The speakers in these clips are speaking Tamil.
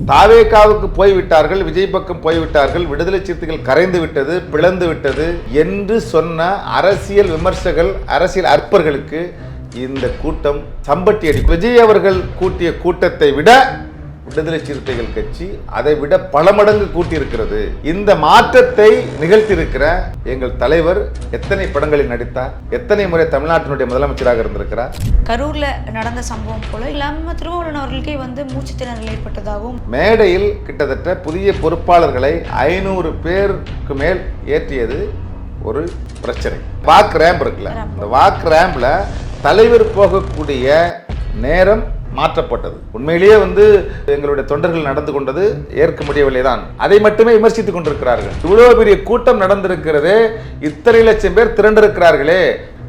தாவேகாவுக்கு போய்விட்டார்கள், விஜய் பக்கம் போய்விட்டார்கள், விடுதலை சிறுத்தைகள் கரைந்து விட்டது, பிளந்து விட்டது என்று சொன்ன அரசியல் விமர்சகர்கள், அரசியல் அற்பர்களுக்கு இந்த கூட்டம் சம்பட்டி அடி. விஜய் அவர்கள் கூட்டிய கூட்டத்தை விட விடுதலை சிறுத்தைகள் கட்சி அதை விட பல மடங்கு கூட்டியிருக்கிறது. இந்த மாற்றத்தை நிகழ்த்தியிருக்கிற எங்கள் தலைவர் எத்தனை படங்களில் நடித்தார், எத்தனை முறை தமிழ்நாட்டினுடைய முதலமைச்சராக இருந்திருக்கிறார். கரூர்ல நடந்த சம்பவம் போல இல்லாம திருமாவளவன் அவர்களுக்கே மூச்சு திணறல் ஏற்பட்டதாகவும் மேடையில் கிட்டத்தட்ட புதிய பொறுப்பாளர்களை 500 பேருக்கு மேல் ஏற்றியது ஒரு பிரச்சனை. வாக் ரேம்ப் இருக்குல்ல, இந்த வாக் ரேம்ப்ல தலைவர் போகக்கூடிய நேரம் மாற்றப்பட்டது. உண்மையிலேயே எங்களுடைய தொண்டர்கள் நடந்து கொண்டது ஏற்க முடியவில்லை தான். அதை மட்டுமே விமர்சித்துக் கொண்டிருக்கிறார்கள். இவ்வளவு பெரிய கூட்டம் நடந்திருக்கிறது, இத்தனை லட்சம் பேர் திரண்டிருக்கிறார்களே,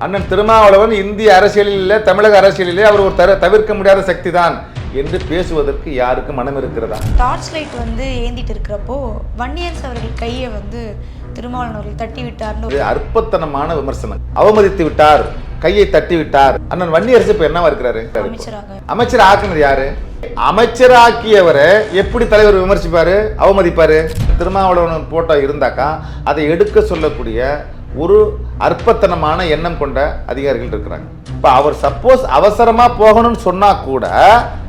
அண்ணன் திருமாவளவன் இந்திய அரசியலில், தமிழக அரசியலிலே அவர் ஒரு தவிர்க்க முடியாத சக்தி தான் என்று பேசுவதற்கு யாருக்கு மனம் இருக்கிறதா? டார்ச் லைட் ஏந்திட்டு இருக்கிறப்போ வன்னியரசு அவர்கள் கையை திருமாவளவன் அவர்கள் தட்டி விட்டார். அற்பத்தனமான விமர்சனம். அவமதித்து விட்டார், கையை தட்டி விட்டார். அண்ணன் வன்னியரசு இப்ப என்னவா இருக்கிறாரு? அமைச்சர் ஆக்குனது யாரு? அமைச்சராக்கியவரை எப்படி தலைவர் விமர்சிப்பாரு, அவமதிப்பாரு? திருமாவளவன் போட்டோ இருந்தாக்கா அதை எடுக்க சொல்லக்கூடிய ஒரு அற்பத்தனமான எண்ணம் கொண்ட அதிகாரிகள் இருக்கிறாங்க. இப்ப அவர் சப்போஸ் அவசரமா போகணும்னு சொன்னா கூட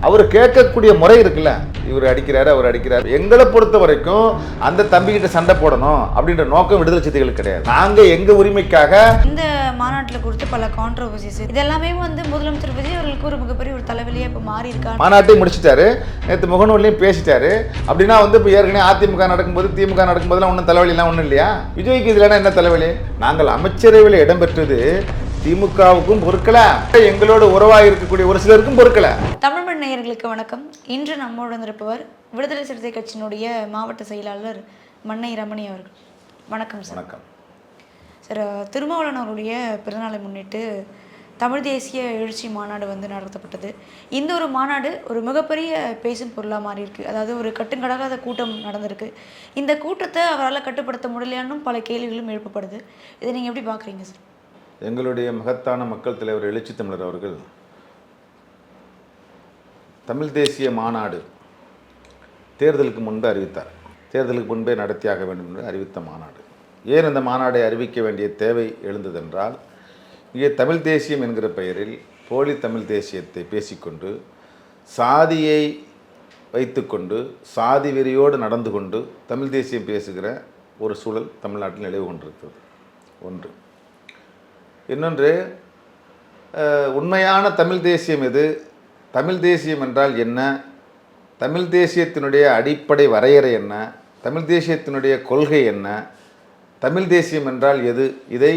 அவர் கேட்கக்கூடிய முறை இருக்குல்ல, இவர் அடிக்கிறாரு, அவர் அடிக்கிறாரு. எங்களை பொறுத்த வரைக்கும் அந்த தம்பி கிட்ட சண்டை போடணும் அப்படின்ற நோக்கம் விடுதலை சிறுத்தைகளுக்கு கிடையாது. நாங்க எங்க உரிமைக்காக இந்த மாநாட்டில் குறித்து பல கான்ட்ரோவர்சிஸ் இதெல்லாமே முதலமைச்சர் விஜய் அவர்களுக்கு ஒரு மிகப்பெரிய ஒரு தலைவலியா இப்ப மாறி இருக்காரு. மாநாட்டையும் முடிச்சிட்டாரு, நேற்று முகநூல்லையும் பேசிட்டாரு. அப்படின்னா இப்ப ஏற்கனவே அதிமுக நடக்கும்போது, திமுக நடக்கும்போதெல்லாம் ஒன்றும் தலைவலி எல்லாம் ஒன்றும் இல்லையா? விஜய்க்கு இதுல என்ன தலைவலி? நாங்கள் அமைச்சரவையில் இடம்பெற்றது திமுகவுக்கும் பொறுக்கல, எங்களோட உறவாக இருக்கக்கூடிய ஒரு சிலருக்கும் பொறுக்கல. தமிழ் மண் நேயர்களுக்கு வணக்கம். இன்று நம்மோடு இருப்பவர் விடுதலை சிறுத்தை கட்சியினுடைய மாவட்ட செயலாளர் மன்னை ரமணி அவர்கள். வணக்கம் சார். வணக்கம் சார். திருமாவளவன் அவருடைய பிறந்தநாளை முன்னிட்டு தமிழ் தேசிய எழுச்சி மாநாடு நடத்தப்பட்டது. இந்த ஒரு மாநாடு ஒரு மிகப்பெரிய பேசும் பொருளாக மாறி இருக்கு. அதாவது ஒரு கட்டுக்கடங்காத கூட்டம் நடந்திருக்கு. இந்த கூட்டத்தை அவரால் கட்டுப்படுத்த முடியலையானும் பல கேள்விகளும் எழுப்பப்படுது. இதை நீங்கள் எப்படி பார்க்குறீங்க சார்? எங்களுடைய மகத்தான மக்கள் தலைவர் எழுச்சி தமிழர் அவர்கள் தமிழ் தேசிய மாநாடு தேர்தலுக்கு முன்பு அறிவித்தார். தேர்தலுக்கு முன்பே நடத்தியாக வேண்டும் என்று அறிவித்த மாநாடு. ஏன் இந்த மாநாடை அறிவிக்க வேண்டிய தேவை எழுந்ததென்றால், இங்கே தமிழ் தேசியம் என்கிற பெயரில் போலி தமிழ் தேசியத்தை பேசிக்கொண்டு, சாதியை வைத்துக்கொண்டு, சாதி வெறியோடு நடந்து கொண்டு தமிழ் தேசியம் பேசுகிற ஒரு சூழல் தமிழ்நாட்டில் நிலவு கொண்டிருக்கிறது. ஒன்று. இன்னொன்று, உண்மையான தமிழ் தேசியம் எது, தமிழ் தேசியம் என்றால் என்ன, தமிழ் தேசியத்தினுடைய அடிப்படை வரையறை என்ன, தமிழ் தேசியத்தினுடைய கொள்கை என்ன, தமிழ் தேசியம் என்றால் எது, இதை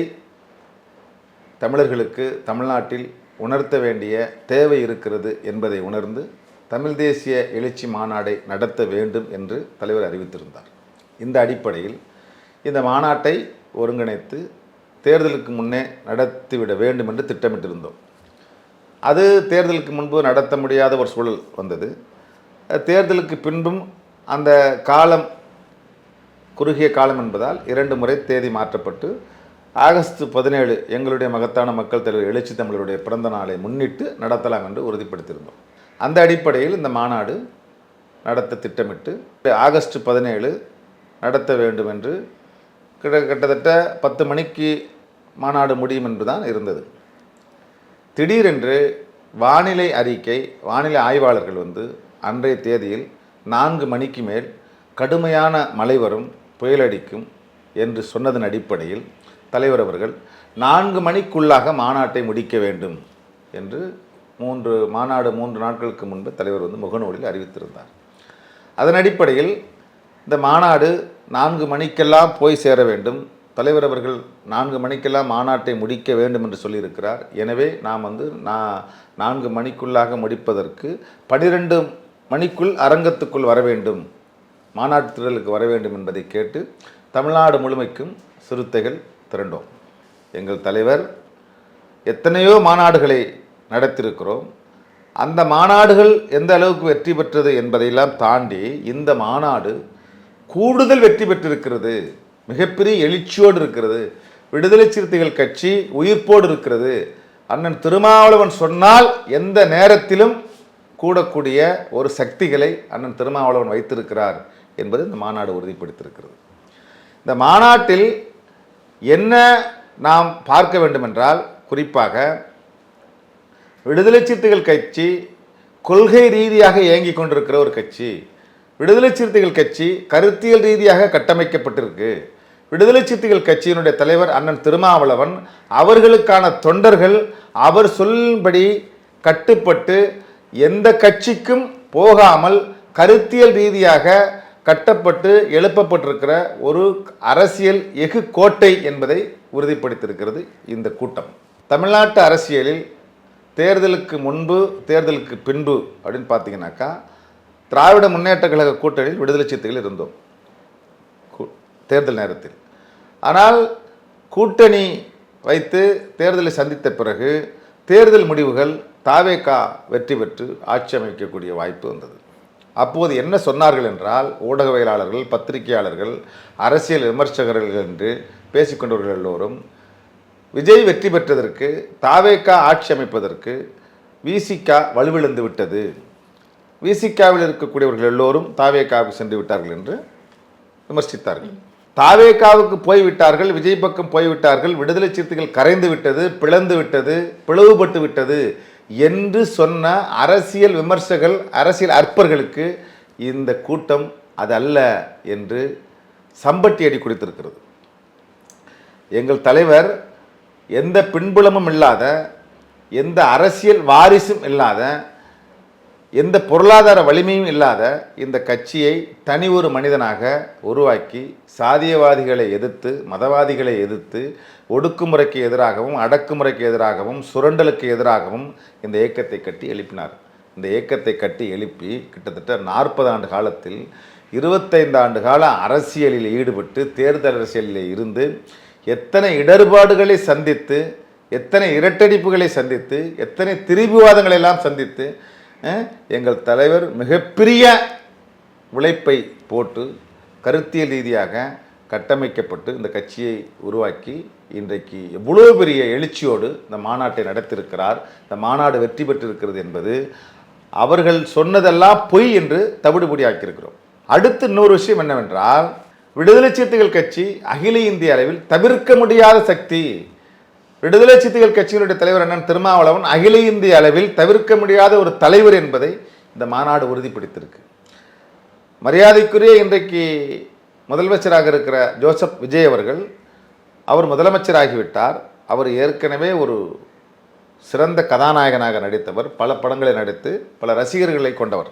தமிழர்களுக்கு தமிழ்நாட்டில் உணர்த்த வேண்டிய தேவை இருக்கிறது என்பதை உணர்ந்து தமிழ் தேசிய எழுச்சி மாநாடை நடத்த வேண்டும் என்று தலைவர் அறிவித்திருந்தார். இந்த அடிப்படையில் இந்த மாநாட்டை ஒருங்கிணைத்து தேர்தலுக்கு முன்னே நடத்திவிட வேண்டும் என்று திட்டமிட்டிருந்தோம். அது தேர்தலுக்கு முன்பு நடத்த முடியாத ஒரு சூழல் வந்தது. தேர்தலுக்கு பின்பும் அந்த காலம் குறுகிய காலம் என்பதால் 2 முறை தேதி மாற்றப்பட்டு ஆகஸ்ட் 17 எங்களுடைய மகத்தான மக்கள் தலைவர் எழுச்சி தமிழருடைய பிறந்த நாளை முன்னிட்டு நடத்தலாம் என்று உறுதிப்படுத்தியிருந்தோம். அந்த அடிப்படையில் இந்த மாநாடு நடத்த திட்டமிட்டு ஆகஸ்ட் 17 நடத்த வேண்டும் என்று கிட்டத்தட்ட 10 மணிக்கு மாநாடு முடியும் என்று தான் இருந்தது. திடீரென்று வானிலை அறிக்கை, வானிலை ஆய்வாளர்கள் அன்றைய தேதியில் 4 மணிக்கு மேல் கடுமையான மழை வரும், புயலடிக்கும் என்று சொன்னதன் அடிப்படையில் தலைவர் அவர்கள் 4 மணிக்குள்ளாக மாநாட்டை முடிக்க வேண்டும் என்று மாநாடு 3 நாட்களுக்கு முன்பு தலைவர் முகநூலில் அறிவித்திருந்தார். அதன் அடிப்படையில் இந்த மாநாடு 4 மணிக்கெல்லாம் போய் சேர வேண்டும், தலைவர் அவர்கள் 4 மணிக்கெல்லாம் மாநாட்டை முடிக்க வேண்டும் என்று சொல்லியிருக்கிறார். எனவே நாம் 4 மணிக்குள்ளாக முடிப்பதற்கு 12 மணிக்குள் அரங்கத்துக்குள் வர வேண்டும், மாநாட்டு திடலுக்கு வர வேண்டும் என்பதை கேட்டு தமிழ்நாடு முழுமைக்கும் சிறுத்தைகள் திரண்டோம். எங்கள் தலைவர் எத்தனையோ மாநாடுகளை நடத்தியிருக்கிறோம். அந்த மாநாடுகள் எந்த அளவுக்கு வெற்றி பெற்றது என்பதையெல்லாம் தாண்டி இந்த மாநாடு கூடுதல் வெற்றி பெற்றிருக்கிறது, மிகப்பெரிய எழுச்சியோடு இருக்கிறது. விடுதலை சிறுத்தைகள் கட்சி உயிர்ப்போடு இருக்கிறது. அண்ணன் திருமாவளவன் சொன்னால் எந்த நேரத்திலும் கூடக்கூடிய ஒரு சக்திகளை அண்ணன் திருமாவளவன் வைத்திருக்கிறார் என்பது இந்த மாநாடு உறுதிப்படுத்தியிருக்கிறது. இந்த மாநாட்டில் என்ன நாம் பார்க்க வேண்டுமென்றால், குறிப்பாக விடுதலை சிறுத்தைகள் கட்சி கொள்கை ரீதியாக இயங்கிக் கொண்டிருக்கிற ஒரு கட்சி. விடுதலை சிறுத்தைகள் கட்சி கருத்தியல் ரீதியாக கட்டமைக்கப்பட்டிருக்கு. விடுதலை சிறுத்தைகள் கட்சியினுடைய தலைவர் அண்ணன் திருமாவளவன் அவர்களுக்கான தொண்டர்கள் அவர் சொல்லின்படி கட்டுப்பட்டு எந்த கட்சிக்கும் போகாமல் கருத்தியல் ரீதியாக கட்டப்பட்டு எழுப்பப்பட்டிருக்கிற ஒரு அரசியல் எஃகு கோட்டை என்பதை உறுதிப்படுத்தியிருக்கிறது இந்த கூட்டம். தமிழ்நாட்டு அரசியலில் தேர்தலுக்கு முன்பு தேர்தலுக்கு பின்பு அப்படின்னு பார்த்தீங்கன்னாக்கா, திராவிட முன்னேற்ற கழக கூட்டணியில் விடுதலை சிறுத்தைகள் இருந்தோம் தேர்தல் நேரத்தில். ஆனால் கூட்டணி வைத்து தேர்தலை சந்தித்த பிறகு தேர்தல் முடிவுகள் தாவேகா வெற்றி பெற்று ஆட்சி அமைக்கக்கூடிய வாய்ப்பு வந்தது. அப்போது என்ன சொன்னார்கள் என்றால், ஊடகவியலாளர்கள், பத்திரிகையாளர்கள், அரசியல் விமர்சகர்கள் என்று பேசிக்கொண்டவர்கள் எல்லோரும் விஜய் வெற்றி பெற்றதற்கு, தாவேகா ஆட்சி அமைப்பதற்கு விசிகா வலுவிழந்து விட்டது, விசிகாவில் இருக்கக்கூடியவர்கள் எல்லோரும் தாவேகாவுக்கு சென்று விட்டார்கள் என்று விமர்சித்தார்கள். தாவேகாவுக்கு போய்விட்டார்கள், விஜய் பக்கம் போய்விட்டார்கள், விடுதலை சிறுத்தைகள் கரைந்து விட்டது, பிளந்து விட்டது, பிளவுபட்டு விட்டது என்று சொன்ன அரசியல் விமர்சகர்கள், அரசியல் அற்பர்களுக்கு இந்த கூட்டம் அதல்ல என்று சம்பட்டி அடி கொடுத்திருக்கிறது. எங்கள் தலைவர் எந்த பின்புலமும் இல்லாத, எந்த அரசியல் வாரிசும் இல்லாத, எந்த பொருளாதார வலிமையும் இல்லாத இந்த கட்சியை தனி ஒரு மனிதனாக உருவாக்கி சாதியவாதிகளை எதிர்த்து, மதவாதிகளை எதிர்த்து, ஒடுக்குமுறைக்கு எதிராகவும், அடக்குமுறைக்கு எதிராகவும், சுரண்டலுக்கு எதிராகவும் இந்த இயக்கத்தை கட்டி எழுப்பினார். இந்த இயக்கத்தை கட்டி எழுப்பி கிட்டத்தட்ட 40 ஆண்டு காலத்தில் 25 ஆண்டு கால அரசியலில் ஈடுபட்டு, தேர்தல் அரசியலில் இருந்து எத்தனை இடர்பாடுகளை சந்தித்து, எத்தனை இரட்டடிப்புகளை சந்தித்து, எத்தனை திரிபுவாதங்களை எல்லாம் சந்தித்து எங்கள் தலைவர் மிகப்பெரிய உழைப்பை போட்டு கருத்தியல் ரீதியாக கட்டமைக்கப்பட்டு இந்த கட்சியை உருவாக்கி இன்றைக்கு எவ்வளோ பெரிய எழுச்சியோடு இந்த மாநாட்டை நடத்தியிருக்கிறார். இந்த மாநாடு வெற்றி பெற்றிருக்கிறது என்பது அவர்கள் சொன்னதெல்லாம் பொய் என்று தவிடுபொடி ஆக்கியிருக்கிறோம். அடுத்து இன்னொரு விஷயம் என்னவென்றால், விடுதலை சிறுத்தைகள் கட்சி அகில இந்திய அளவில் தவிர்க்க முடியாத சக்தி. விடுதலை சிறுத்தைகள் கட்சியினுடைய தலைவர் அண்ணன் திருமாவளவன் அகில இந்திய அளவில் தவிர்க்க முடியாத ஒரு தலைவர் என்பதை இந்த மாநாடு உறுதிப்படுத்தியிருக்கு. மரியாதைக்குரிய இன்றைக்கு முதலமைச்சராக இருக்கிற ஜோசப் விஜய் அவர்கள், அவர் முதலமைச்சராகிவிட்டார். அவர் ஏற்கனவே ஒரு சிறந்த கதாநாயகனாக நடித்தவர், பல படங்களை நடித்து பல ரசிகர்களை கொண்டவர்.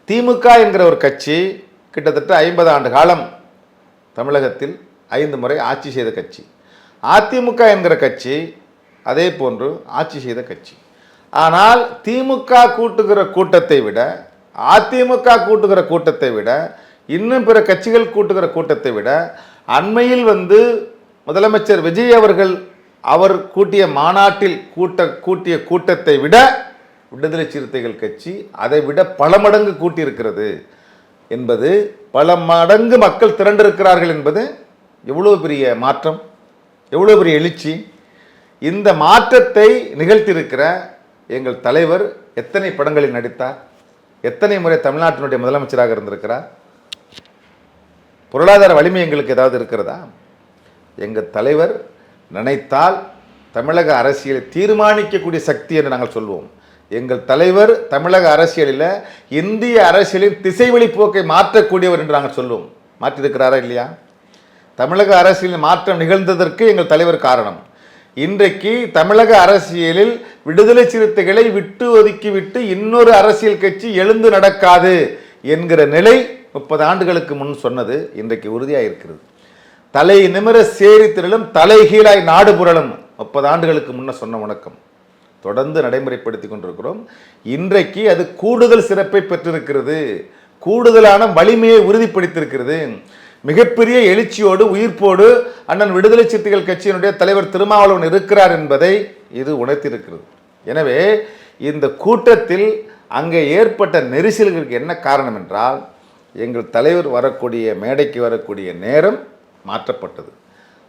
திமுக என்கிற ஒரு கட்சி கிட்டத்தட்ட 50 ஆண்டு காலம் தமிழகத்தில் 5 முறை ஆட்சி செய்த கட்சி. அதிமுக என்கிற கட்சி அதே போன்று ஆட்சி செய்த கட்சி. ஆனால் திமுக கூட்டுகிற கூட்டத்தை விட, அதிமுக கூட்டுகிற கூட்டத்தை விட, இன்னும் பிற கட்சிகள் கூட்டுகிற கூட்டத்தை விட அண்மையில் முதலமைச்சர் விஜய் அவர்கள் அவர் கூட்டிய மாநாட்டில் கூட்டிய கூட்டத்தை விட விடுதலை சிறுத்தைகள் கட்சி அதை விட பல மடங்கு கூட்டியிருக்கிறது என்பது, பல மடங்கு மக்கள் திரண்டிருக்கிறார்கள் என்பது எவ்வளோ பெரிய மாற்றம், எவ்வளோ பெரிய எழுச்சி. இந்த மாற்றத்தை நிகழ்த்தியிருக்கிற எங்கள் தலைவர் எத்தனை படங்களில் நடித்தார், எத்தனை முறை தமிழ்நாட்டினுடைய முதலமைச்சராக இருந்திருக்கிறார். பொருளாதார வலிமை எங்களுக்கு ஏதாவது இருக்கிறதா? எங்கள் தலைவர் நினைத்தால் தமிழக அரசியலை தீர்மானிக்கக்கூடிய சக்தி என்று நாங்கள் சொல்வோம். எங்கள் தலைவர் தமிழக அரசியலில் இந்திய அரசியலின் திசைவழி போக்கை மாற்றக்கூடியவர் என்று நாங்கள் சொல்லுவோம். மாற்றியிருக்கிறாரா இல்லையா? தமிழக அரசியலில் மாற்றம் நிகழ்ந்ததற்கு எங்கள் தலைவர் காரணம். இன்றைக்கு தமிழக அரசியலில் விடுதலை சிறுத்தைகளை விட்டு ஒதுக்கிவிட்டு இன்னொரு அரசியல் கட்சி எழுந்து நடக்காது என்கிற நிலை 30 ஆண்டுகளுக்கு முன் சொன்னது இன்றைக்கு உறுதியாக இருக்கிறது. தலை நிமிர சேரி திரளும் தலைகீழாய் நாடு புரளும் 30 ஆண்டுகளுக்கு முன்ன சொன்ன வணக்கம் தொடர்ந்து நடைமுறைப்படுத்தி கொண்டிருக்கிறோம். இன்றைக்கு அது கூடுதல் சிறப்பை பெற்றிருக்கிறது, கூடுதலான வலிமையை உறுதிப்படுத்தியிருக்கிறது. மிகப்பெரிய எழுச்சியோடு உயிர்ப்போடு அண்ணன் விடுதலை சிறுத்தைகள் கட்சியினுடைய தலைவர் திருமாவளவன் இருக்கிறார் என்பதை இது உணர்த்தியிருக்கிறது. எனவே இந்த கூட்டத்தில் அங்கே ஏற்பட்ட நெரிசல்களுக்கு என்ன காரணம் என்றால், எங்கள் தலைவர் வரக்கூடிய மேடைக்கு வரக்கூடிய நேரம் மாற்றப்பட்டது.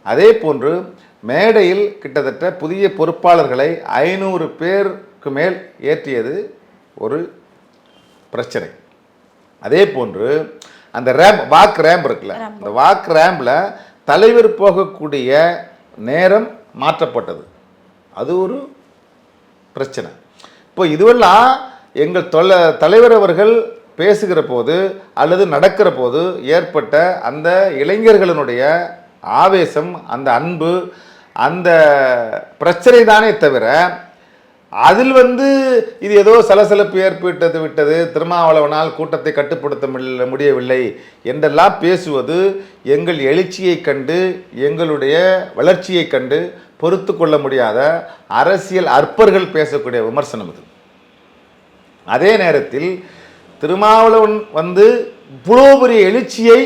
அதே போன்று மேடையில் கிட்டத்தட்ட புதிய பொறுப்பாளர்களை 500 பேருக்கு மேல் ஏற்றியது ஒரு பிரச்சனை. அதே போன்று அந்த வாக் ரேம்ப் இருக்குல்ல, அந்த வாக் ரேம்பில் தலைவர் போகக்கூடிய நேரம் மாற்றப்பட்டது. அது ஒரு பிரச்சனை. இப்போ இதுவெல்லாம் எங்கள் தலைவர் அவர்கள் பேசுகிற போது அல்லது நடக்கிற போது ஏற்பட்ட அந்த இளைஞர்களினுடைய ஆவேசம், அந்த அன்பு, அந்த பிரச்சனை தானே தவிர அதில் இது ஏதோ சலசலப்பு ஏற்பட்டது விட்டது, திருமாவளவனால் கூட்டத்தை கட்டுப்படுத்த முடியவில்லை என்றெல்லாம் பேசுவது எங்கள் எழுச்சியை கண்டு எங்களுடைய வளர்ச்சியை கண்டு பொறுத்து கொள்ள முடியாத அரசியல் அற்பர்கள் பேசக்கூடிய விமர்சனம் இது. அதே நேரத்தில் திருமாவளவன் இவ்வளோ பெரிய எழுச்சியை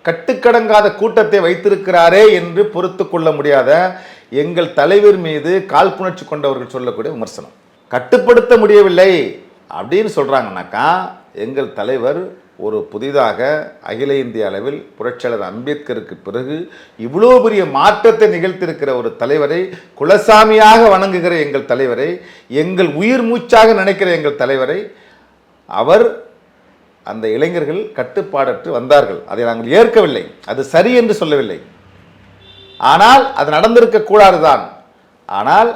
கட்டுக்கடங்காத கூட்டத்தை வைத்திருக்கிறாரே என்று பொறுத்து கொள்ள முடியாத எங்கள் தலைவர் மீது காழ்ப்புணர்ச்சி கொண்டவர்கள் சொல்லக்கூடிய விமர்சனம். கட்டுப்படுத்த முடியவில்லை அப்படின்னு சொல்கிறாங்கன்னாக்கா எங்கள் தலைவர் ஒரு புதிதாக அகில இந்திய அளவில் புரட்சியாளர் அம்பேத்கருக்கு பிறகு இவ்வளோ பெரிய மாற்றத்தை நிகழ்த்தியிருக்கிற ஒரு தலைவரை, குலசாமியாக வணங்குகிற எங்கள் தலைவரை, எங்கள் உயிர் மூச்சாக நினைக்கிற எங்கள் தலைவரை அவர் அந்த இளைஞர்கள் கட்டுப்பாடற்று வந்தார்கள். அதை நாங்கள் ஏற்கவில்லை, அது சரி என்று சொல்லவில்லை. ஆனால் அது நடந்திருக்க கூடாதுதான். ஆனால்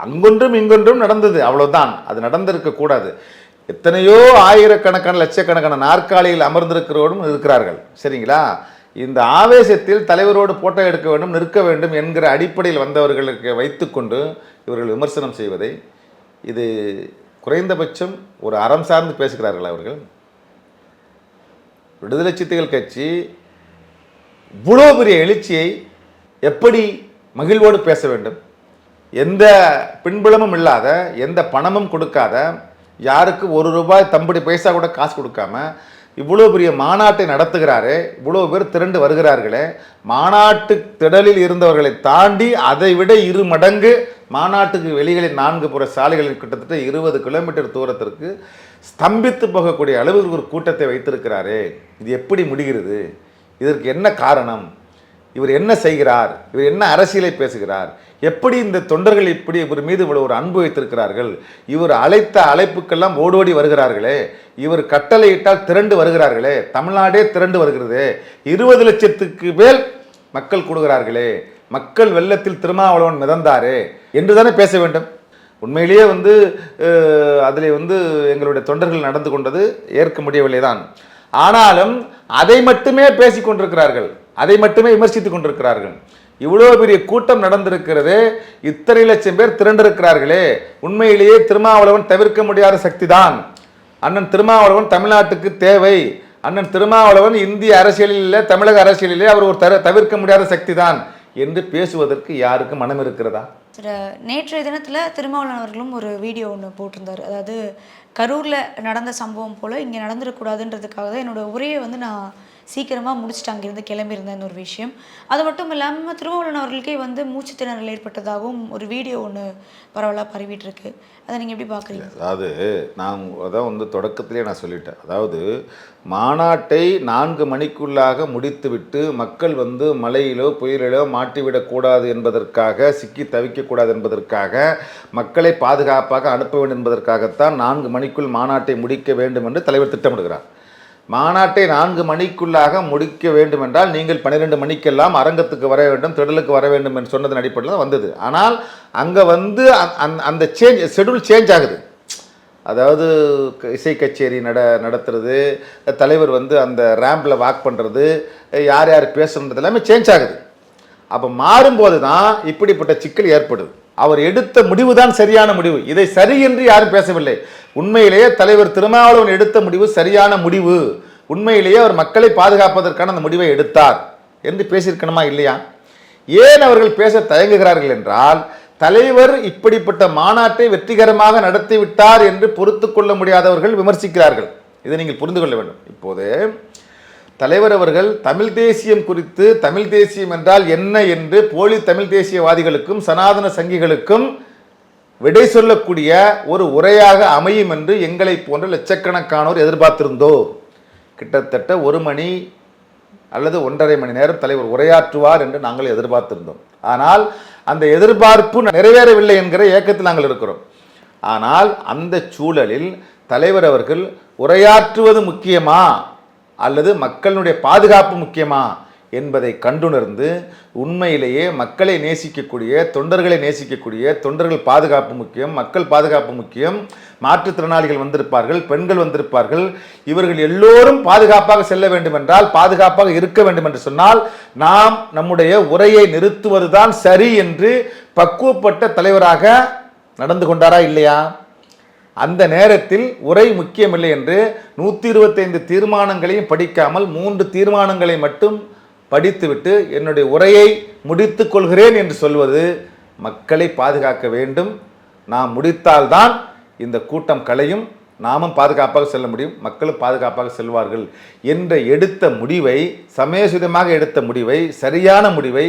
அங்கொன்றும் இங்கொன்றும் நடந்தது, அவ்வளவுதான். அது நடந்திருக்க கூடாது. எத்தனையோ ஆயிரக்கணக்கான லட்சக்கணக்கான நாற்காலியில் அமர்ந்திருக்கிறவரும் இருக்கிறார்கள். சரிங்களா? இந்த ஆவேசத்தில் தலைவரோடு போட்டோ எடுக்க வேண்டும், நிற்க வேண்டும் என்கிற அடிப்படையில் வந்தவர்களுக்கு வைத்துக்கொண்டு இவர்கள் விமர்சனம் செய்வதை, இது குறைந்தபட்சம் ஒரு அறம் சார்ந்து பேசுகிறார்கள் அவர்கள். விடுதலை சிறுத்தைகள் கட்சி இவ்வளோ பெரிய எழுச்சியை எப்படி மகிழ்வோடு பேச வேண்டும்? எந்த பின்புலமும் இல்லாத, எந்த பணமும் கொடுக்காத, யாருக்கு ₹1 தம்படி பைசா கூட காசு கொடுக்காம இவ்வளோ பெரிய மாநாட்டை நடத்துகிறாரே, இவ்வளோ பேர் திரண்டு வருகிறார்களே, மாநாட்டு திடலில் இருந்தவர்களை தாண்டி அதை விட 2 மடங்கு மாநாட்டுக்கு வெளிகளில் 4 புற சாலைகளில் கிட்டத்தட்ட 20 கிலோமீட்டர் தூரத்திற்கு ஸ்தம்பித்து போகக்கூடிய அளவுக்கு ஒரு கூட்டத்தை வைத்திருக்கிறாரே, இது எப்படி முடிகிறது? இதற்கு என்ன காரணம்? இவர் என்ன செய்கிறார்? இவர் என்ன அரசியலை பேசுகிறார்? எப்படி இந்த தொண்டர்கள் இப்படி இவர் மீது இவ்வளவு ஒரு அன்பு வைத்திருக்கிறார்கள்? இவர் அழைத்த அழைப்புக்கெல்லாம் ஓடோடி வருகிறார்களே, இவர் கட்டளையிட்டால் திரண்டு வருகிறார்களே, தமிழ்நாடே திரண்டு வருகிறது, 20 லட்சத்துக்கு மேல் மக்கள் கூடுகிறார்களே, மக்கள் வெள்ளத்தில் திருமாவளவன் மிதந்தாரே என்று தானே பேச வேண்டும். உண்மையிலேயே அதில் எங்களுடைய தொண்டர்கள் நடந்து கொண்டது ஏற்க முடியவில்லை தான். ஆனாலும் அதை மட்டுமே பேசி கொண்டிருக்கிறார்கள், அதை மட்டுமே விமர்சித்துக் கொண்டிருக்கிறார்கள். இவ்வளோ பெரிய கூட்டம் நடந்திருக்கிறது, இத்தனை லட்சம் பேர் திரண்டிருக்கிறார்களே, உண்மையிலேயே திருமாவளவன் தவிர்க்க முடியாத சக்தி தான். அண்ணன் திருமாவளவன் தமிழ்நாட்டுக்கு தேவை. அண்ணன் திருமாவளவன் இந்திய அரசியலில், தமிழக அரசியலிலே அவர் ஒரு தவிர்க்க முடியாத சக்தி தான் என்று பேசுவதற்கு யாருக்கு மனம் இருக்கிறதா? நேற்றைய தினத்தில் திருமாவளவன் அவர்களும் ஒரு வீடியோ ஒன்று போட்டிருந்தார். அதாவது கரூரில் நடந்த சம்பவம் போல் இங்கே நடந்துடக்கூடாதுன்றதுக்காக தான் என்னோட உரையை நான் சீக்கிரமாக முடிச்சுட்டு அங்கேருந்து கிளம்பியிருந்தேன் ஒரு விஷயம். அது மட்டும் இல்லாமல் திருமாவளவன் அவர்களுக்கே மூச்சு திணறல் ஏற்பட்டதாகவும் ஒரு வீடியோ ஒன்று பரவலாக பரவிட்டுருக்கு. அதை நீங்கள் எப்படி பார்க்குறீங்க? அதாவது நான் தொடக்கத்திலே நான் சொல்லிட்டேன். அதாவது மாநாட்டை 4 மணிக்குள்ளாக முடித்துவிட்டு மக்கள் மழையிலோ புயலிலோ மாட்டிவிடக்கூடாது என்பதற்காக, சிக்கி தவிக்கக்கூடாது என்பதற்காக, மக்களை பாதுகாப்பாக அனுப்ப வேண்டும் என்பதற்காகத்தான் 4 மணிக்குள் மாநாட்டை முடிக்க வேண்டும் என்று தலைவர் திட்டமிடுகிறார். மாநாட்டை 4 மணிக்குள்ளாக முடிக்க வேண்டும் என்றால் நீங்கள் 12 மணிக்கெல்லாம் அரங்கத்துக்கு வர வேண்டும், திடலுக்கு வர வேண்டும் என்று சொன்னதன் அடிப்படையில் தான் வந்தது. ஆனால் அங்கே அந்த ஷெட்யூல் சேஞ்ச் ஆகுது. அதாவது இசை கச்சேரி நடத்துறது, தலைவர் அந்த ரேம்பில் வாக் பண்ணுறது, யார் யார் பேசுறது எல்லாமே சேஞ்ச் ஆகுது. அப்போ மாறும்போது தான் இப்படிப்பட்ட சிக்கல் ஏற்படுது. அவர் எடுத்த முடிவு தான் சரியான முடிவு. இதை சரி என்று யாரும் பேசவில்லை. உண்மையிலேயே தலைவர் திருமாவளவன் எடுத்த முடிவு சரியான முடிவு. உண்மையிலேயே அவர் மக்களை பாதுகாப்பதற்கான அந்த முடிவை எடுத்தார் என்று பேசியிருக்கணுமா இல்லையா? ஏன் அவர்கள் பேச தயங்குகிறார்கள் என்றால், தலைவர் இப்படிப்பட்ட மாநாட்டை வெற்றிகரமாக நடத்திவிட்டார் என்று பொறுத்து கொள்ள முடியாதவர்கள் விமர்சிக்கிறார்கள். இதை நீங்கள் புரிந்து கொள்ள வேண்டும். இப்போது தலைவர் அவர்கள் தமிழ் தேசியம் குறித்து, தமிழ் தேசியம் என்றால் என்ன என்று போலி தமிழ் தேசியவாதிகளுக்கும் சனாதன சங்கிகளுக்கும் விடை சொல்லக்கூடிய ஒரு உரையாக அமையும் என்று எங்களை போன்ற லட்சக்கணக்கானோர் எதிர்பார்த்திருந்தோம். கிட்டத்தட்ட 1 மணி அல்லது 1.5 மணி நேரம் தலைவர் உரையாற்றுவார் என்று நாங்கள் எதிர்பார்த்திருந்தோம். ஆனால் அந்த எதிர்பார்ப்பு நிறைவேறவில்லை என்கிற ஏக்கத்தில் நாங்கள் இருக்கிறோம். ஆனால் அந்த சூழலில் தலைவர் அவர்கள் உரையாற்றுவது முக்கியமா அல்லது மக்களுடைய பாதுகாப்பு முக்கியமா என்பதை கண்டுணர்ந்து உண்மையிலேயே மக்களை நேசிக்கக்கூடிய, தொண்டர்களை நேசிக்கக்கூடிய, தொண்டர்கள் பாதுகாப்பு முக்கியம், மக்கள் பாதுகாப்பு முக்கியம், மாற்றுத்திறனாளிகள் வந்திருப்பார்கள், பெண்கள் வந்திருப்பார்கள், இவர்கள் எல்லோரும் பாதுகாப்பாக செல்ல வேண்டும் என்றால், பாதுகாப்பாக இருக்க வேண்டும் என்று சொன்னால் நாம் நம்முடைய உரையை நிறுத்துவதுதான் சரி என்று பக்குவப்பட்ட தலைவராக நடந்து கொண்டாரா இல்லையா? அந்த நேரத்தில் உரை முக்கியமில்லை என்று 125 தீர்மானங்களையும் படிக்காமல் 3 தீர்மானங்களை மட்டும் படித்துவிட்டு என்னுடைய உரையை முடித்துக் கொள்கிறேன் என்று சொல்வது மக்களை பாதுகாக்க வேண்டும். நாம் முடித்தால்தான் இந்த கூட்டம் களையும், நாமும் பாதுகாப்பாக செல்ல முடியும், மக்களும் பாதுகாப்பாக செல்வார்கள் என்ற எடுத்த முடிவை, சமயோசிதமாக எடுத்த முடிவை, சரியான முடிவை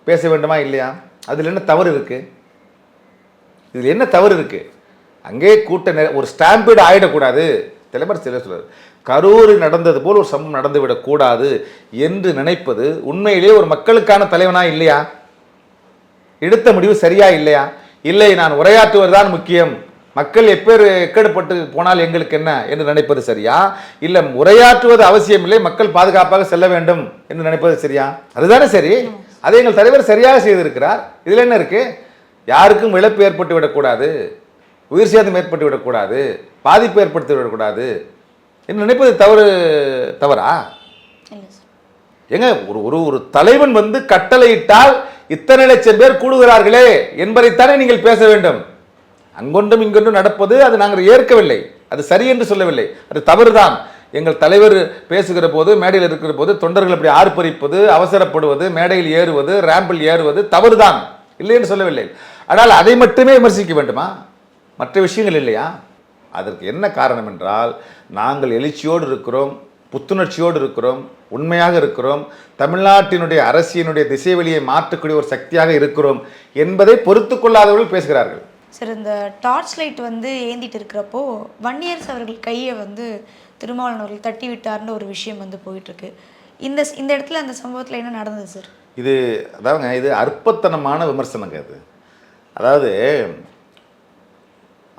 பேச வேண்டுமா இல்லையா? அதில் என்ன தவறு இருக்கு? இதில் என்ன தவறு இருக்கு? அங்கே ஒரு ஸ்டாம்பீடு ஆயிடக்கூடாது. தலைவர் சில சொல்றாரு, கரூரில் நடந்தது போல் ஒரு சம்பவம் நடந்துவிடக்கூடாது என்று நினைப்பது உண்மையிலேயே ஒரு மக்களுக்கான தலைவனா இல்லையா? எடுத்த முடிவு சரியா இல்லையா? இல்லை, நான் உரையாற்றுவதுதான் முக்கியம், மக்கள் எப்பேர் எக்கேடுபட்டு போனால் எங்களுக்கு என்ன என்று நினைப்பது சரியா? இல்லை, உரையாற்றுவது அவசியம் இல்லை, மக்கள் பாதுகாப்பாக செல்ல வேண்டும் என்று நினைப்பது சரியா? அதுதானே சரி. அதை எங்கள் தலைவர் சரியாக செய்திருக்கிறார். இதில் என்ன இருக்கு? யாருக்கும் இழப்பு ஏற்பட்டு விடக்கூடாது, உயிர் சேதம் ஏற்பட்டு விடக்கூடாது, பாதிப்பு ஏற்படுத்தி விடக்கூடாது என்று நினைப்பது தவறா? ஏங்க, ஒரு தலைவன் வந்து கட்டளையிட்டால் இத்தனை லட்சம் பேர் கூடுகிறார்களே என்பதைத்தானே நீங்கள் பேச வேண்டும். அங்கொன்றும் இங்கொன்றும் நடப்பது அது நாங்கள் ஏற்கவில்லை, அது சரி என்று சொல்லவில்லை, அது தவறுதான். எங்கள் தலைவர் பேசுகிற போது, மேடையில் இருக்கிற போது தொண்டர்கள் அப்படி ஆர்ப்பரிப்பது, அவசரப்படுவது, மேடையில் ஏறுவது, ரேம்பில் ஏறுவது தவறுதான், இல்லை என்று சொல்லவில்லை. ஆனால் அதை மட்டுமே விமர்சிக்க வேண்டுமா? மற்ற விஷயங்கள் இல்லையா? அதற்கு என்ன காரணம் என்றால், நாங்கள் எழுச்சியோடு இருக்கிறோம், புத்துணர்ச்சியோடு இருக்கிறோம், உண்மையாக இருக்கிறோம், தமிழ்நாட்டினுடைய அரசியனுடைய திசைவெளியை மாற்றக்கூடிய ஒரு சக்தியாக இருக்கிறோம் என்பதை பொறுத்து கொள்ளாதவர்கள் பேசுகிறார்கள். சார், இந்த டார்ச் லைட் வந்து ஏந்திட்டு இருக்கிறப்போ வன்னியரசு அவர்கள் கையை வந்து திருமாவளவன் அவர்கள் தட்டி விட்டார்னு ஒரு விஷயம் வந்து போயிட்டு இருக்கு. இந்த இடத்துல அந்த சம்பவத்தில் என்ன நடந்தது சார்? இது அற்பத்தனமான விமர்சனங்க. அதாவது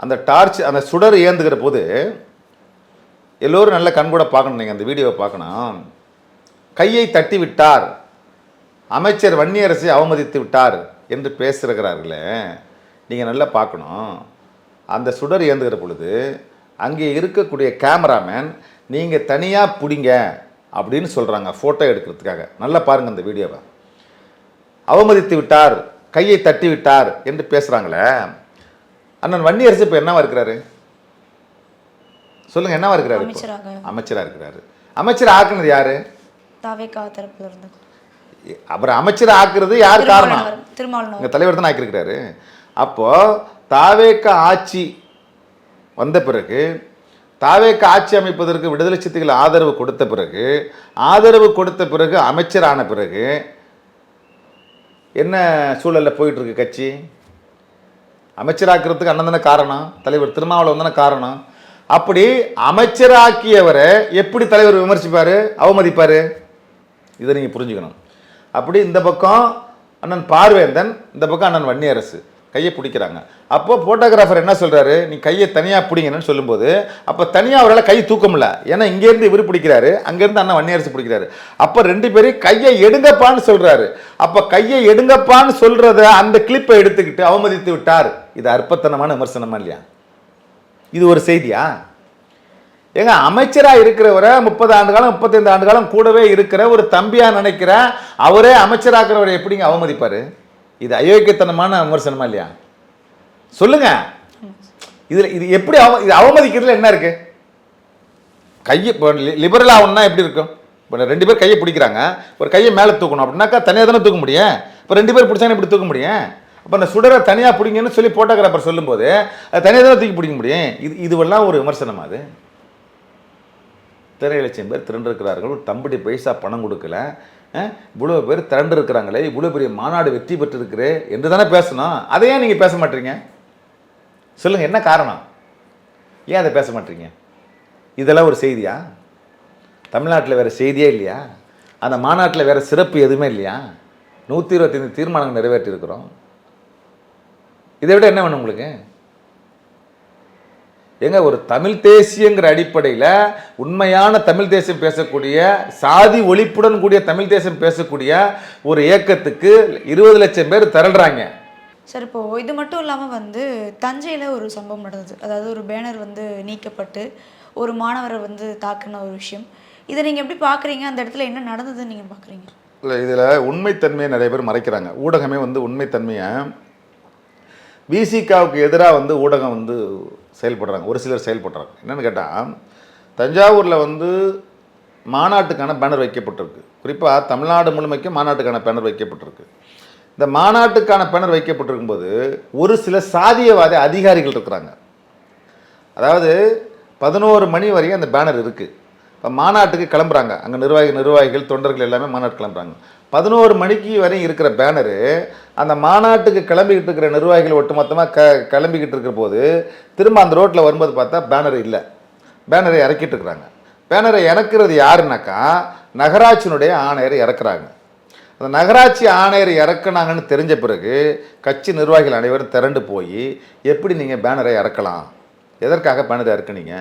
அந்த டார்ச், அந்த சுடர் ஏந்துகிற போது எல்லோரும் நல்ல கண்கூட பார்க்கணும், நீங்கள் அந்த வீடியோவை பார்க்கணும். கையை தட்டி விட்டார், அமைச்சர் வன்னியரசை அவமதித்து விட்டார் என்று பேசுகிறார்களே, நீங்கள் நல்லா பார்க்கணும். அந்த சுடர் ஏந்துகிற பொழுது அங்கே இருக்கக்கூடிய கேமராமேன் நீங்கள் தனியாக பிடிங்க அப்படின்னு சொல்கிறாங்க ஃபோட்டோ எடுக்கிறதுக்காக. நல்லா பாருங்கள் அந்த வீடியோவை. அவமதித்து விட்டார், கையை தட்டி விட்டார் என்று பேசுகிறாங்களே, அண்ணன் வன்னியரசு இப்போ என்னவா இருக்கிறாரு சொல்லுங்க? என்னவா இருக்கிறாரு? அமைச்சராக இருக்கிறாரு. அமைச்சர் ஆக்குனது யாரு? அப்புறம் அமைச்சர் ஆக்குறது யார் காரணம்? எங்கள் தலைவர் தான் ஆக்கியிருக்கிறாரு. அப்போ தாவேக ஆட்சி வந்த பிறகு, தாவேக ஆட்சி அமைப்பதற்கு விடுதலை சிறுத்தைகள் ஆதரவு கொடுத்த பிறகு அமைச்சரான பிறகு என்ன சூழலில் போயிட்டு இருக்கு கட்சி? அமைச்சராக்கிறதுக்கு அண்ணன் தானே காரணம், தலைவர் திருமாவளவன் தானே காரணம். அப்படி அமைச்சராக்கியவரை எப்படி தலைவர் விமர்சிப்பார், அவமதிப்பார்? இதை நீங்கள் புரிஞ்சுக்கணும். அப்படி இந்த பக்கம் அண்ணன் பார்வேந்தன், இந்த பக்கம் அண்ணன் வன்னியரசு கையை பிடிக்கிறாங்க. அப்போ போட்டோகிராஃபர் என்ன சொல்கிறாரு, நீ கையை தனியாக பிடிங்கன்னு சொல்லும்போது, அப்போ தனியாக அவரால் கை தூக்க முடியல. ஏன்னா இங்கேருந்து இவர் பிடிக்கிறாரு, அங்கேருந்து அண்ணன் வன்னியரசு பிடிக்கிறாரு. அப்போ 2 பேரும் கையை எடுங்கப்பான்னு சொல்கிறாரு. அப்போ கையை எடுங்கப்பான்னு சொல்கிறத அந்த கிளிப்பை எடுத்துக்கிட்டு அவமதித்து விட்டார். இது அற்பத்தனமான விமர்சனமா இல்லையா? இது ஒரு செய்தியா? ஏங்க, அமைச்சராக இருக்கிறவரை 30 ஆண்டு காலம் 35 ஆண்டு காலம் கூடவே இருக்கிற ஒரு தம்பியாக நினைக்கிற அவரே அமைச்சராக்கிறவரை எப்படிங்க அவமதிப்பார்? இது அயோக்கியத்தனமான விமர்சனமா இல்லையா? சொல்லுங்க. இது எப்படி இது அவமதிக்கிறதுல என்ன இருக்கு? கையை லிபரல் ஆகணும்னா எப்படி இருக்கும்? இப்போ 2 பேர் கையை பிடிக்கிறாங்க, ஒரு கையை மேலே தூக்கணும் அப்படின்னாக்கா தனியாக தானே தூக்க முடியும். இப்போ 2 பேர் பிடிச்சாங்க இப்படி தூக்க முடியும். அப்போ அந்த சுடரை தனியாக பிடிங்கன்னு சொல்லி போட்டோகிராஃபர் சொல்லும்போது அது தனியாக தானே தூக்கி பிடிக்க முடியும். இதுவெல்லாம் ஒரு விமர்சனமா? அது 3 லட்சம் பேர் திரண்டிருக்கிறார்கள், ஒரு தம்படி பைசா பணம் கொடுக்கல, இவ்வளோ பேர் திரண்டு இருக்கிறாங்களே, இவ்வளோ பெரிய மாநாடு வெற்றி பெற்றிருக்கிறே என்று தானே பேசணும். அதையே நீங்கள் பேச மாட்டீங்க? சொல்லுங்க, என்ன காரணம்? ஏன் அதை பேச மாட்டீங்க? இதெல்லாம் ஒரு செய்தியா? தமிழ்நாட்டில் வேறு செய்தியே இல்லையா? அந்த மாநாட்டில் வேறு சிறப்பு எதுவுமே இல்லையா? 125 தீர்மானங்கள் நிறைவேற்றி இருக்கிறோம். இதை விட என்ன வேணும் உங்களுக்கு? ஏங்க ஒரு தமிழ் தேசியங்கிற அடிப்படையில் உண்மையான தமிழ் தேசியம் பேசக்கூடிய சாதி ஒழிப்புடன் கூடிய தமிழ் தேசியம் பேசக்கூடிய ஒரு இயக்கத்துக்கு 20 லட்சம் பேர் திரள்றாங்க. சார் இப்போது இது மட்டும் இல்லாமல் வந்து தஞ்சையில் ஒரு சம்பவம் நடந்தது. அதாவது ஒரு பேனர் வந்து நீக்கப்பட்டு ஒரு மாணவரை வந்து தாக்குன ஒரு விஷயம். இதை நீங்கள் எப்படி பார்க்குறீங்க? அந்த இடத்துல என்ன நடந்ததுன்னு நீங்கள் பார்க்குறீங்க? இல்லை, இதில் உண்மைத்தன்மையை நிறைய பேர் மறைக்கிறாங்க. ஊடகமே வந்து உண்மைத்தன்மையை விசிகாவுக்கு எதிராக வந்து ஊடகம் வந்து செயல்படுறாங்க, ஒரு சிலர் செயல்படுறாங்க. என்னென்னு கேட்டால், தஞ்சாவூரில் வந்து மாநாட்டுக்கான பேனர் வைக்கப்பட்டிருக்கு. குறிப்பாக தமிழ்நாடு முழுமைக்கும் மாநாட்டுக்கான பேனர் வைக்கப்பட்டிருக்கு. இந்த மாநாட்டுக்கான பேனர் வைக்கப்பட்டிருக்கும்போது ஒரு சில சாதியவாத அதிகாரிகள் இருக்கிறாங்க. அதாவது 11 மணி வரையும் அந்த பேனர் இருக்குது. இப்போ மாநாட்டுக்கு கிளம்புறாங்க, அங்கே நிர்வாகிகள் தொண்டர்கள் எல்லாமே மாநாட்டு கிளம்புறாங்க. 11 மணிக்கு வரையும் இருக்கிற பேனரு அந்த மாநாட்டுக்கு கிளம்பிக்கிட்டு இருக்கிற நிர்வாகிகள் ஒட்டுமொத்தமாக கிளம்பிக்கிட்டு இருக்கிற போது திரும்ப அந்த ரோட்டில் வரும்போது பார்த்தா பேனர் இல்லை. பேனரை இறக்கிட்டு இருக்கிறாங்க. பேனரை இறக்குறது யாருன்னாக்கா நகராட்சியினுடைய ஆணையர் இறக்குறாங்க. அந்த நகராட்சி ஆணையர் இறக்குனாங்கன்னு தெரிஞ்ச பிறகு கட்சி நிர்வாகிகள் அனைவரும் திரண்டு போய் எப்படி நீங்கள் பேனரை இறக்கலாம், எதற்காக பேனரை இறக்குனீங்க,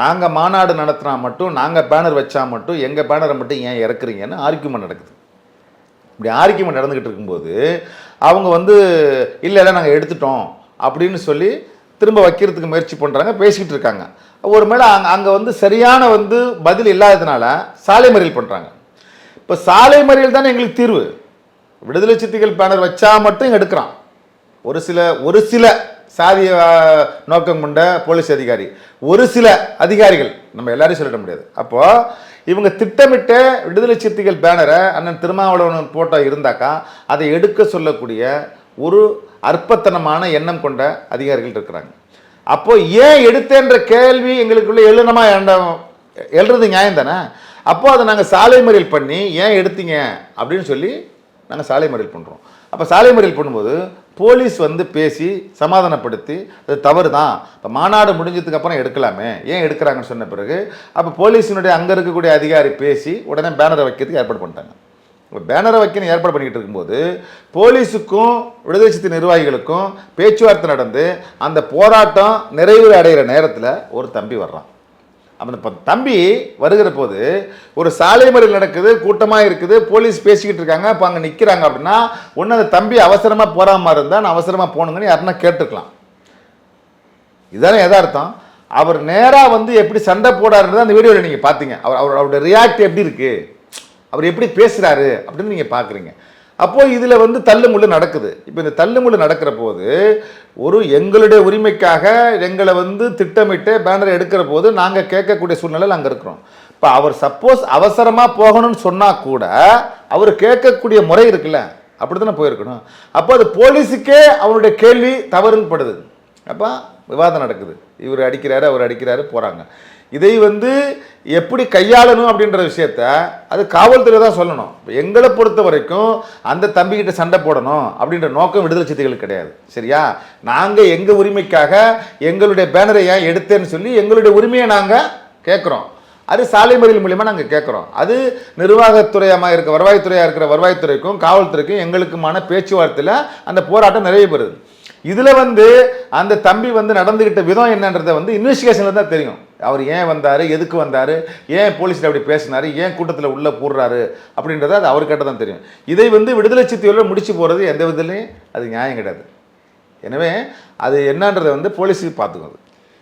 நாங்கள் மாநாடு நடத்தினா மட்டும், நாங்கள் பேனர் வச்சா மட்டும், எங்கள் பேனரை மட்டும் ஏன் இறக்குறீங்கன்னு ஆர்கியூமெண்ட் நடக்குது. இப்படி ஆர்கியூமெண்ட் நடந்துக்கிட்டு இருக்கும்போது அவங்க வந்து இல்லை நாங்கள் எடுத்துட்டோம் அப்படின்னு சொல்லி திரும்ப வைக்கிறதுக்கு முயற்சி பண்ணுறாங்க, பேசிக்கிட்டு இருக்காங்க. ஒரு மேலே அங்கே வந்து சரியான வந்து பதில் இல்லாததுனால சாலை மறியல் பண்ணுறாங்க. இப்போ சாலை மறியல் தானே எங்களுக்கு தீர்வு. விடுதலை சிறுத்தைகள் பேனர் வச்சா மட்டும் எடுக்கிறான் ஒரு சில சாதிய நோக்கம் கொண்ட போலீஸ் அதிகாரி, ஒரு சில அதிகாரிகள், நம்ம எல்லாரையும் சொல்லிட முடியாது. அப்போது இவங்க திட்டமிட்ட விடுதலை சிறுத்தைகள் பேனரை அண்ணன் திருமாவளவன் போட்டோ இருந்தாக்கா அதை எடுக்க சொல்லக்கூடிய ஒரு அற்பத்தனமான எண்ணம் கொண்ட அதிகாரிகள் இருக்கிறாங்க. அப்போது ஏன் எடுத்தேன்ற கேள்வி எங்களுக்குள்ள எழுறது நியாயம் தானே. அப்போது அதை நாங்கள் சாலை மறியல் பண்ணி ஏன் எடுத்தீங்க அப்படின்னு சொல்லி நாங்கள் சாலை மறியல் பண்ணுறோம். அப்போ சாலை மறியல் பண்ணும்போது போலீஸ் வந்து பேசி சமாதானப்படுத்தி அது தவறு தான், இப்போ மாநாடு முடிஞ்சதுக்கு அப்புறம் எடுக்கலாமே, ஏன் எடுக்கிறாங்கன்னு சொன்ன பிறகு அப்போ போலீஸினுடைய அங்கே இருக்கக்கூடிய அதிகாரி பேசி உடனே பேனரை வைக்கிறதுக்கு ஏற்பாடு பண்ணிட்டாங்க. இப்போ பேனரை வைக்கணும் ஏற்பாடு பண்ணிக்கிட்டு இருக்கும்போது போலீஸுக்கும் விடுதலை சிறுத்தை நிர்வாகிகளுக்கும் பேச்சுவார்த்தை நடந்து அந்த போராட்டம் நிறைவு அடைகிற நேரத்தில் ஒரு தம்பி வர்றான். அந்த தம்பி வருகிற போது ஒரு சாலை மறியல் நடக்குது, கூட்டமாக இருக்குது, போலீஸ் பேசிக்கிட்டு இருக்காங்க, இப்போ அங்கே நிற்கிறாங்க. அப்படின்னா ஒன்று அந்த தம்பி அவசரமாக போகிற மாதிரி இருந்தால் நான் அவசரமாக போகணுங்கன்னு யாருன்னா கேட்டுருக்கலாம். இதுதானே எதார்த்தம். அவர் நேராக வந்து எப்படி சண்டை போடாருன்றது அந்த வீடியோவில் நீங்கள் பார்த்தீங்க. அவருடைய ரியாக்ட் எப்படி இருக்குது, அவர் எப்படி பேசுகிறாரு அப்படின்னு நீங்கள் பார்க்குறீங்க. அப்போது இதில் வந்து தள்ளுமுள்ளு நடக்குது. இப்போ இந்த தள்ளுமுள்ளு நடக்கிற போது எங்களுடைய உரிமைக்காக எங்களை வந்து திட்டமிட்டு பேனரை எடுக்கிற போது நாங்கள் கேட்கக்கூடிய சூழ்நிலையில் அங்கே இருக்கிறோம். இப்போ அவர் சப்போஸ் அவசரமாக போகணும்னு சொன்னால் கூட அவர் கேட்கக்கூடிய முறை இருக்குல்ல, அப்படி தானே போயிருக்கணும். அப்போ அது போலீஸுக்கே அவருடைய கேள்வி தவறுன்னு படுது. அப்போ விவாதம் நடக்குது, இவர் அடிக்கிறாரு அவர் அடிக்கிறாரு போகிறாங்க. இதை வந்து எப்படி கையாளணும் அப்படின்ற விஷயத்த அது காவல்துறை தான் சொல்லணும். எங்களை பொறுத்த வரைக்கும் அந்த தம்பிக்கிட்ட சண்டை போடணும் அப்படின்ற நோக்கம் விடுதலை சிறுத்தைகளுக்கு கிடையாது. சரியா? நாங்கள் எங்கள் உரிமைக்காக எங்களுடைய பேனரை ஏன் எடுத்தேன்னு சொல்லி எங்களுடைய உரிமையை நாங்கள் கேட்குறோம். அது சாலை மறியல் மூலியமாக நாங்கள் கேட்குறோம். அது நிர்வாகத்துறையாக இருக்க வருவாய்த்துறையாக இருக்கிற வருவாய்த்துறைக்கும் காவல்துறைக்கும் எங்களுக்குமான பேச்சுவார்த்தையில் அந்த போராட்டம் நிறைவு பெறுது. இதில் வந்து அந்த தம்பி வந்து நடந்துக்கிட்ட விதம் என்னன்றதை வந்து இன்வெஸ்டிகேஷனில் தான் தெரியும். அவர் ஏன் வந்தார், எதுக்கு வந்தார், ஏன் போலீஸில் அப்படி பேசினார், ஏன் கூட்டத்தில் உள்ளே போடுறாரு அப்படின்றத அது அவர்கிட்ட தான் தெரியும். இதை வந்து விடுதலை சிறுத்தைகளோடு முடிச்சு போகிறது எந்த விதத்துலையும் அது நியாயம் கிடையாது. எனவே அது என்னன்றதை வந்து போலீஸுக்கு பார்த்துக்கோது.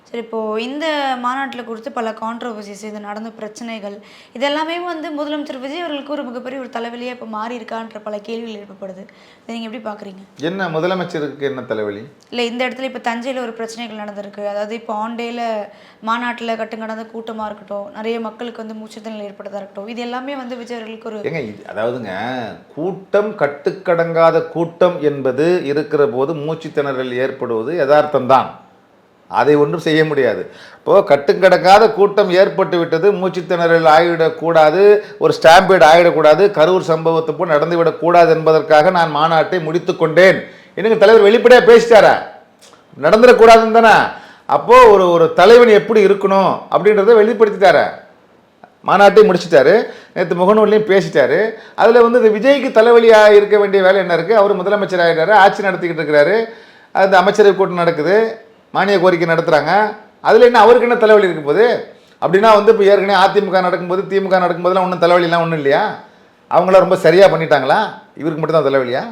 சரி, இப்போது இந்த மாநாட்டில் குறித்து பல கான்ட்ரவர்சிஸ், இது நடந்த பிரச்சனைகள், இதெல்லாமே வந்து முதலமைச்சர் விஜய் அவர்களுக்கு ஒரு மிகப்பெரிய ஒரு தலைவலியாக இப்போ மாறி இருக்கான்ற பல கேள்விகள் எழுப்பப்படுது. இதை நீங்கள் எப்படி பார்க்குறீங்க? என்ன முதலமைச்சருக்கு என்ன தலைவலி? இல்லை, இந்த இடத்துல இப்போ தஞ்சையில் ஒரு பிரச்சனைகள் நடந்திருக்கு. அதாவது இப்போ ஆண்டேல மாநாட்டில் கட்டுங்கடந்த கூட்டமாக இருக்கட்டும், நிறைய மக்களுக்கு வந்து மூச்சுத்திணறல் ஏற்பட்டதாக இருக்கட்டும், இது எல்லாமே வந்து விஜய் அவர்களுக்கு ஒரு அதாவதுங்க கூட்டம் கட்டுக்கடங்காத கூட்டம் என்பது இருக்கிற போது மூச்சுத்திணறல் ஏற்படுவது யதார்த்தம்தான். அதை ஒன்றும் செய்ய முடியாது. இப்போது கட்டுக்கடக்காத கூட்டம் ஏற்பட்டு விட்டது, மூச்சுத்திணறல் ஆகிவிடக்கூடாது, ஒரு ஸ்டாம்பேட் ஆகிடக்கூடாது, கரூர் சம்பவத்தை போல் நடந்துவிடக்கூடாது என்பதற்காக நான் மாநாட்டை முடித்து கொண்டேன் எனக்கு தலைவர் வெளிப்படையாக பேசிட்டாரா? நடந்துடக்கூடாதுன்னு தானே. அப்போது ஒரு தலைவன் எப்படி இருக்கணும் அப்படின்றத வெளிப்படுத்திட்டார. மாநாட்டை முடிச்சிட்டாரு, நேற்று முகநூல்லையும் பேசிட்டாரு. அதில் வந்து விஜய்க்கு தலைவலியாக இருக்க வேண்டிய வேலை என்ன இருக்குது? அவர் முதலமைச்சர் ஆகிட்டாரு, ஆட்சி நடத்திக்கிட்டு இருக்கிறாரு, அந்த அமைச்சரவை கூட்டம் நடக்குது, மானிய கோரிக்கை நடத்துகிறாங்க, அதில் என்ன அவருக்கு என்ன தலைவலி இருக்கும் போது? அப்படின்னா வந்து இப்போ ஏற்கனவே அதிமுக நடக்கும்போது திமுக நடக்கும்போதெல்லாம் ஒன்றும் தலைவலிலாம் ஒன்றும் இல்லையா? அவங்களாம் ரொம்ப சரியாக பண்ணிட்டாங்களா? இவருக்கு மட்டும் தான் தலைவலியா?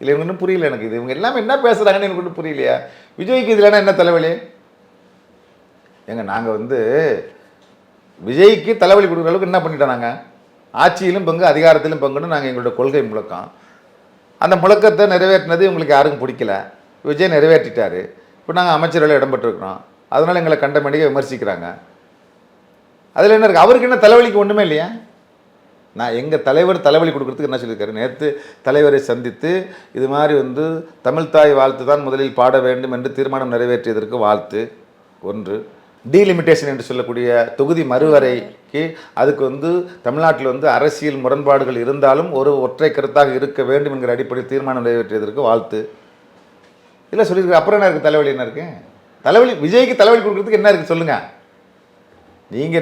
இல்லை இவங்க இன்னும் புரியல எனக்கு. இது இவங்க எல்லாமே என்ன பேசுகிறாங்கன்னு எனக்கு ஒன்றும் புரியலையா? விஜய்க்கு இதில் என்ன தலைவலி? ஏங்க நாங்கள் வந்து விஜய்க்கு தலைவலி கொடுக்குற அளவுக்கு என்ன பண்ணிட்டோம்? நாங்கள் ஆட்சியிலும் பங்கு அதிகாரத்திலும் பங்குன்னு நாங்கள் எங்களோட கொள்கை முழக்கம். அந்த முழக்கத்தை நிறைவேற்றினது இவங்களுக்கு யாருக்கும் பிடிக்கல. விஜய் நிறைவேற்றிட்டார். இப்போ நாங்கள் அமைச்சர்களை இடம்பெற்றிருக்கிறோம். அதனால் எங்களை கண்டமேடிக்க விமர்சிக்கிறாங்க. அதில் என்ன இருக்குது? அவருக்கு என்ன தலைவலிக்கு ஒன்றுமே இல்லையா? நான் எங்கள் தலைவர் தலைவலி கொடுக்குறதுக்கு என்ன சொல்லியிருக்காரு? நேற்று தலைவரை சந்தித்து இது மாதிரி வந்து தமிழ்தாய் வாழ்த்து தான் முதலில் பாட வேண்டும் என்று தீர்மானம் நிறைவேற்றியதற்கு வாழ்த்து ஒன்று. டீலிமிட்டேஷன் என்று சொல்லக்கூடிய தொகுதி மறுவரைக்கு அதுக்கு வந்து தமிழ்நாட்டில் வந்து அரசியல் முரண்பாடுகள் இருந்தாலும் ஒரு ஒற்றை கருத்தாக இருக்க வேண்டும் என்கிற அடிப்படையில் தீர்மானம் நிறைவேற்றியதற்கு வாழ்த்து. இல்லை சொல்லியிருக்கு. அப்புறம் என்ன இருக்குது? தலைவலி என்ன இருக்குது? தலைவலி விஜய்க்கு தலைவலி கொடுக்குறதுக்கு என்ன இருக்குது சொல்லுங்கள்?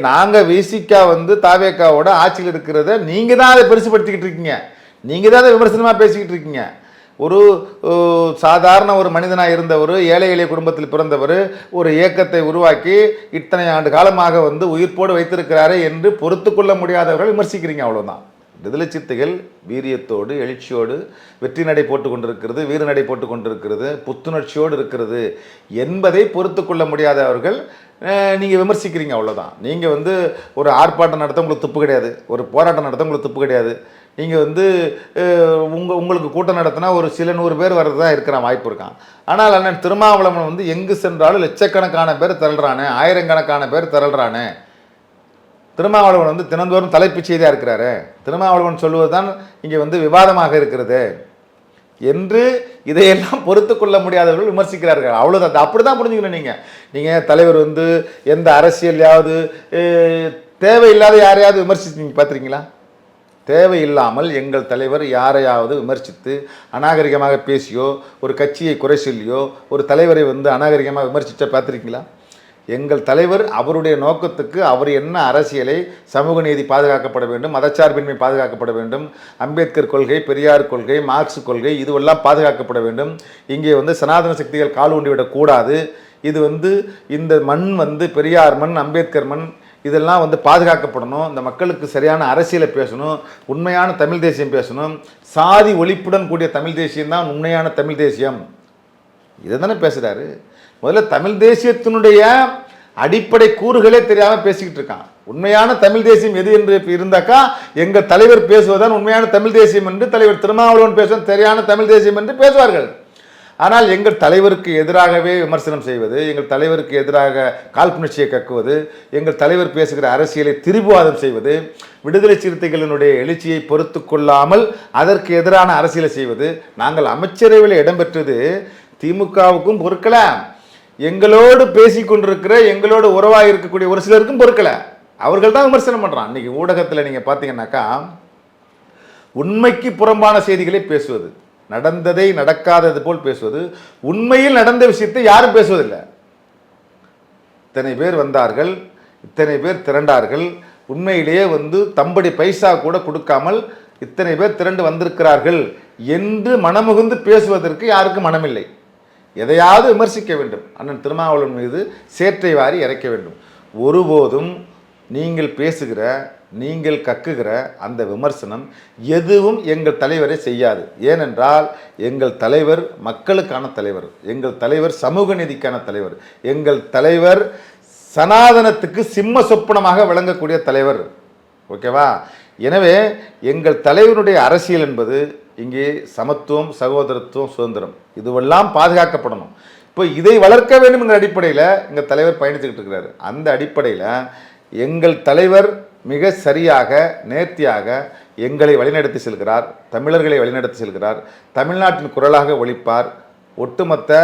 நாங்கள் விசிகா வந்து தாவேக்காவோட ஆட்சியில் இருக்கிறத நீங்கள் தான் அதை பெருசுப்படுத்திக்கிட்டு இருக்கீங்க. நீங்கள் தான் அதை விமர்சனமாக பேசிக்கிட்டு இருக்கீங்க. ஒரு சாதாரண ஒரு மனிதனாக இருந்தவர், ஏழை எளிய குடும்பத்தில் பிறந்தவர், ஒரு இயக்கத்தை உருவாக்கி இத்தனை ஆண்டு காலமாக வந்து உயிர்ப்போடு வைத்திருக்கிறாரே என்று பொறுத்து கொள்ள முடியாதவர்கள் விமர்சிக்கிறீங்க. அவ்வளோதான். விடுதலை சிறுத்தைகள் வீரியத்தோடு எழுச்சியோடு வெற்றி நடை போட்டு கொண்டிருக்கிறது, வீர நடை போட்டு கொண்டிருக்கிறது, புத்துணர்ச்சியோடு இருக்கிறது என்பதை பொறுத்து கொள்ள முடியாதவர்கள் நீங்கள் விமர்சிக்கிறீங்க. அவ்வளோதான். நீங்கள் வந்து ஒரு ஆர்ப்பாட்டம் நடத்த உங்களுக்கு துப்பு கிடையாது, ஒரு போராட்டம் நடத்த உங்களுக்கு துப்பு கிடையாது. நீங்கள் வந்து உங்களுக்கு கூட்டம் நடத்தினா ஒரு சில 100 பேர் வர்றது தான் இருக்கிற வாய்ப்பு இருக்கான். ஆனால் அண்ணன் திருமாவளவன் வந்து எங்கு சென்றாலும் லட்சக்கணக்கான பேர் திரள்றானே, ஆயிரக்கணக்கான பேர் திரள்றானே. திருமாவளவன் வந்து தினந்தோறும் தலைப்புச் செய்தியாக இருக்கிறாரு. திருமாவளவன் சொல்லுவது தான் இங்கே வந்து விவாதமாக இருக்கிறது என்று இதையெல்லாம் பொறுத்து கொள்ள முடியாதவர்கள் விமர்சிக்கிறார்கள். அவ்வளோதான். அப்படி தான் புரிஞ்சுக்கணும். நீங்கள் தலைவர் வந்து எந்த அரசியலையாவது தேவையில்லாத யாரையாவது விமர்சித்து நீங்கள் பார்த்துருக்கீங்களா? தேவையில்லாமல் எங்கள் தலைவர் யாரையாவது விமர்சித்து அநாகரிகமாக பேசியோ, ஒரு கட்சியை குறை சொல்லியோ, ஒரு தலைவரை வந்து அநாகரிகமாக விமர்சித்தோ பார்த்துருக்கீங்களா? எங்கள் தலைவர் அவருடைய நோக்கத்துக்கு அவர் என்ன அரசியலை, சமூக நீதி பாதுகாக்கப்பட வேண்டும், மதச்சார்பின்மை பாதுகாக்கப்பட வேண்டும், அம்பேத்கர் கொள்கை, பெரியார் கொள்கை, மார்க்ஸ் கொள்கை இதுவெல்லாம் பாதுகாக்கப்பட வேண்டும். இங்கே வந்து சனாதன சக்திகள் கால் ஊண்டிவிடக்கூடாது. இது வந்து இந்த மண் வந்து பெரியார் மண், அம்பேத்கர் மண், இதெல்லாம் வந்து பாதுகாக்கப்படணும். இந்த மக்களுக்கு சரியான அரசியலை பேசணும், உண்மையான தமிழ் தேசியம் பேசணும். சாதி ஒழிப்புடன் கூடிய தமிழ் தேசியம் தான் உண்மையான தமிழ் தேசியம். இதை தானே பேசுகிறாரு. முதல்ல தமிழ் தேசியத்தினுடைய அடிப்படை கூறுகளே தெரியாமல் பேசிக்கிட்டு இருக்கான். உண்மையான தமிழ் தேசியம் எது என்று இருந்தாக்கா எங்கள் தலைவர் பேசுவதுதான் உண்மையான தமிழ் தேசியம் என்று, தலைவர் திருமாவளவன் பேசுவது சரியான தமிழ் தேசியம் என்று பேசுவார்கள். ஆனால் எங்கள் தலைவருக்கு எதிராகவே விமர்சனம் செய்வது, எங்கள் தலைவருக்கு எதிராக காழ்ப்புணர்ச்சியை கக்குவது, எங்கள் தலைவர் பேசுகிற அரசியலை திரிபுவாதம் செய்வது, விடுதலை சிறுத்தைகளினுடைய எழுச்சியை பொறுத்து கொள்ளாமல் அதற்கு எதிரான அரசியலை செய்வது. நாங்கள் அமைச்சரவையில் இடம்பெற்றது திமுகவுக்கும் பொறுக்கல, எங்களோடு பேசி கொண்டிருக்கிற எங்களோடு உறவாக இருக்கக்கூடிய ஒரு சிலருக்கும் பொறுக்கல. அவர்கள் தான் விமர்சனம் பண்ணுறான். இன்றைக்கி ஊடகத்தில் நீங்கள் பார்த்தீங்கன்னாக்கா உண்மைக்கு புறம்பான செய்திகளை பேசுவது, நடந்ததை நடக்காதது போல் பேசுவது, உண்மையில் நடந்த விஷயத்தை யாரும் பேசுவதில்லை. இத்தனை பேர் வந்தார்கள், இத்தனை பேர் திரண்டார்கள், உண்மையிலேயே வந்து தம்படி பைசா கூட கொடுக்காமல் இத்தனை பேர் திரண்டு வந்திருக்கிறார்கள் என்று மனமுகுந்து பேசுவதற்கு யாருக்கும் மனமில்லை. எதையாவது விமர்சிக்க வேண்டும். அண்ணன் திருமாவளவன் மீது சேற்றை வாரி இறைக்க வேண்டும். ஒருபோதும் நீங்கள் பேசுகிற, நீங்கள் கக்குகிற அந்த விமர்சனம் எதுவும் எங்கள் தலைவரை செய்யாது. ஏனென்றால் எங்கள் தலைவர் மக்களுக்கான தலைவர், எங்கள் தலைவர் சமூக நீதிக்கான தலைவர், எங்கள் தலைவர் சனாதனத்துக்கு சிம்ம சொப்பனமாக விளங்கக்கூடிய தலைவர். ஓகேவா? எனவே எங்கள் தலைவனுடைய அரசியல் என்பது இங்கே சமத்துவம், சகோதரத்துவம், சுதந்திரம் இதுவெல்லாம் பாதுகாக்கப்படணும். இப்போ இதை வளர்க்க வேண்டும் என்ற அடிப்படையில் எங்கள் தலைவர் பயணித்துக்கிட்டு இருக்கிறாரு. அந்த அடிப்படையில் எங்கள் தலைவர் மிக சரியாக, நேர்த்தியாக எங்களை வழிநடத்தி செல்கிறார், தமிழர்களை வழிநடத்தி செல்கிறார், தமிழ்நாட்டின் குரலாக ஒலிப்பார். ஒட்டுமொத்த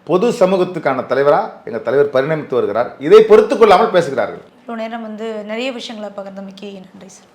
பொது சமூகத்துக்கான தலைவராக எங்கள் தலைவர் பரிணமித்து வருகிறார். இதை பொறுத்து கொள்ளாமல் பேசுகிறார்கள். இவ்வளோ நேரம் வந்து நிறைய விஷயங்களை பகிர்ந்தமைக்கு நன்றி சார்.